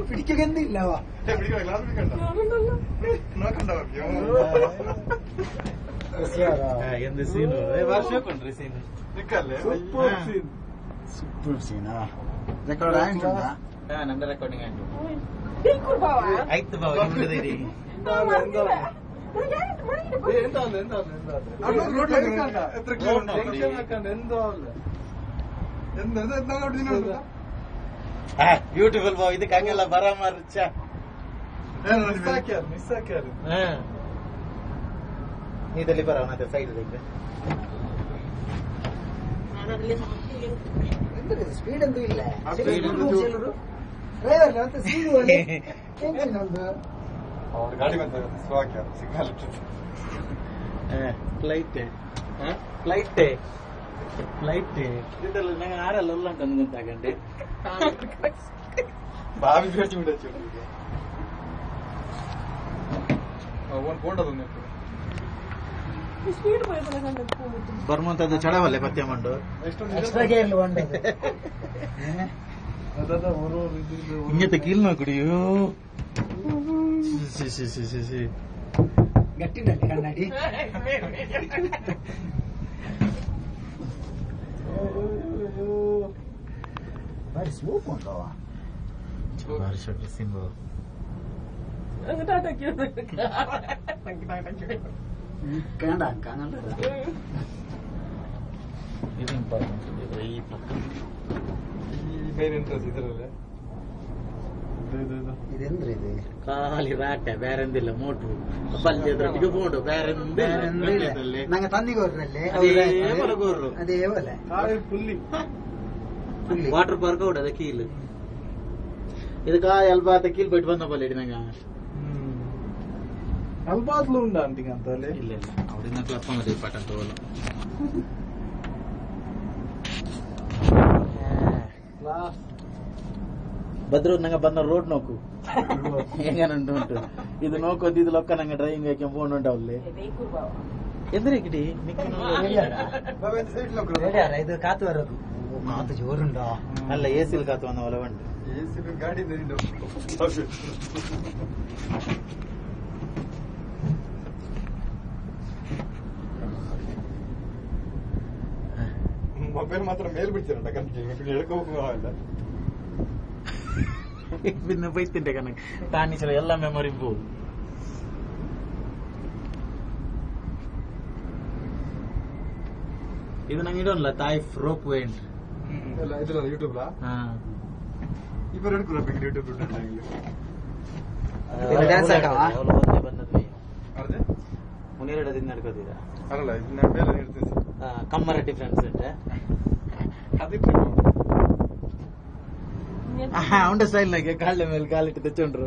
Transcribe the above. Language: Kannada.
പിടിക്കുന്നില്ല എന്ത് സീനു വർഷമൊക്കെ സീന് ಸೂಪರ್ ಸೀನಾ ರೆಕಾರ್ಡ್ ಆಯ್ತುಂಟಾ ನಂದು ರೆಕಾರ್ಡಿಂಗ್ ಆಯ್ತು ಬಾವ ನಿಮ್ಮದಿರಿ ಬ್ಯೂಟಿಫುಲ್ ಬಾವ್ ಇದಕ್ಕೆ ಹಂಗೆಲ್ಲ ಬರ ಮರ್ಚ ಇದರಲ್ಲಿ ಬರ ಮತ್ತೆ ಸೈಡ್ ಸ್ಪೀಡ್ ಅಂತೂ ಇಲ್ಲ ಡ್ರೈವರ್ ಅಂತ ಸಿಗುವಲ್ಲಿ ಗಾಡಿ ಬಂದ ಸ್ವಾಕ್ಯ ಸಿಗ್ನಲ್ ಫ್ಲೈಟ್ ಇದೆಲ್ಲ ನಂಗೆ ಆರಲ್ಲ ಉಂಟು ಅಂದ್ಕೊಂತಾಗಂಡೆ ಬಾವಿ ಬೇಚಿ ಬಿಡಚ್ಚು ಬೋಂಡದು ಬರ್ಮಂತದ್ದು ಚಡವಲ್ಲೆ ಪತ್ಯ ಮಂಡು ಇങ്ങത്തെ ಕೀಲ್ ನೋಡಿಯೋ ಗಟ್ಟಿನಲ್ಲಿ ಕನ್ನಡಿ ಬಾರಿ ಸ್ಮೂಕ್ ಉಂಟವ ಬಾರಿ ಶಕ್ತಿ ಸಿಂಬ ಕಂಡ ಕಾಣಲ್ಲ ಇದು ಇಂಪಾರ್ಟೆಂಟ್ ಈ ಮೇನ್ ಎಂಟ್ರೆನ್ಸ್ ಇದರಲ್ಲೇ ಇದೆಂದ್ರೆ ಇದು ಖಾಲಿ ರಾಟ ಬೇರೆಂದಿಲ್ಲ ಮೋಟ್ರು ಪಲ್ಯದ್ರೊಟ್ಟಿಗೆ ಬೋಡು ಬೇರೆಂದಿಲ್ಲ ನಂಗೆ ತಂದಿಗೋರ್ರಲ್ಲಿ ಅದೇ ಒಲೆ ಫುಲ್ಲಿ ವಾಟರ್ ಪಾರ್ಕ್ ಅವಡ ಕೀಲ್ ಇದಕ್ಕ ಅಲ್ಬಾತ ಕೀಲ್ ಬಿಟ್ಟು ಬಂದ ಬಲ್ಲ ಇಡಿ ನಂಗೆ ಅಲ್ಬಾದ್ಲು ಉಂಡ ಅಂತಿಂಗ ಅಂತ ಅಲ್ಲಿ ಇಲ್ಲ ಇಲ್ಲ ಅವರಿಂದ ಕ್ಲಬ್ ಮದಿ ಪಾಠ ಅಂತ ಹೋಗಲ್ಲ ಬದ್ರು ನಂಗೆ ಬಂದ ರೋಡ್ ನೋಕು ಹೆಂಗನುಂಟು ಉಂಟು ಇದು ನೋಕೋದು ಇದು ಲೊಕ್ಕ ನಂಗೆ ಡ್ರೈವಿಂಗ್ ಹಾಕಿ ಫೋನ್ ಉಂಟು ಅಲ್ಲಿ ಎಂದ್ರೆ ಕಿಡಿ ಇದು ಕಾತು ಬರೋದು ಮಾತು ಜೋರುಂಟಾ ಅಲ್ಲ ಎಸಿಲ್ ಕಾತು ಅನ್ನೋ ಒಲ ಉಂಟು ಗಾಡಿ ಮೊಬೈಲ್ ಮಾತ್ರ ಮೇಲ್ ಬಿಡ್ತೀರಂಟ ಕಂಟಿನ್ಯೂ ಹೇಳ್ಕೋಲ್ಲ പിന്നെ പൈത്തിന്റെ കണക്ക് താനിച്ചില്ല എല്ലാ മെമ്മറിയും പോകും ഇത് ನಂಗೆ ಇಡೋಲ್ಲ ತಾಯಿ ರೋಪ್ ವೇಂಟ್ ಇದಲ್ಲ ಯೂಟ್ಯೂಬ್ ಇಬ್ಬರು ಹಿಡ್ಕೊಳ್ಬೇಕು ಯೂಟ್ಯೂಬ್ ಡ್ಯಾನ್ಸ್ ಆಟವಾ ಬಂದದ್ವಿ ಅರ್ದೆ ಮುನಿರಡದಿಂದ ನಡ್ಕೋದಿದ ಅಲ್ಲ ಇದನ್ನ ಮೇಲೆ ಇರ್ತೀವಿ ಕಮ್ಮರ ಡಿಫ್ರೆನ್ಸ್ ಉಂಟೆ ಅದಿಟ್ಟು ಅವನ ಸ್ಟೈಲ್ ನಾಗೆ ಕಾళ్ళ ಮೇಲೆ ಕಾಲಿಟ್ಟು ತೆಚ್ಚೊಂಡ್ರು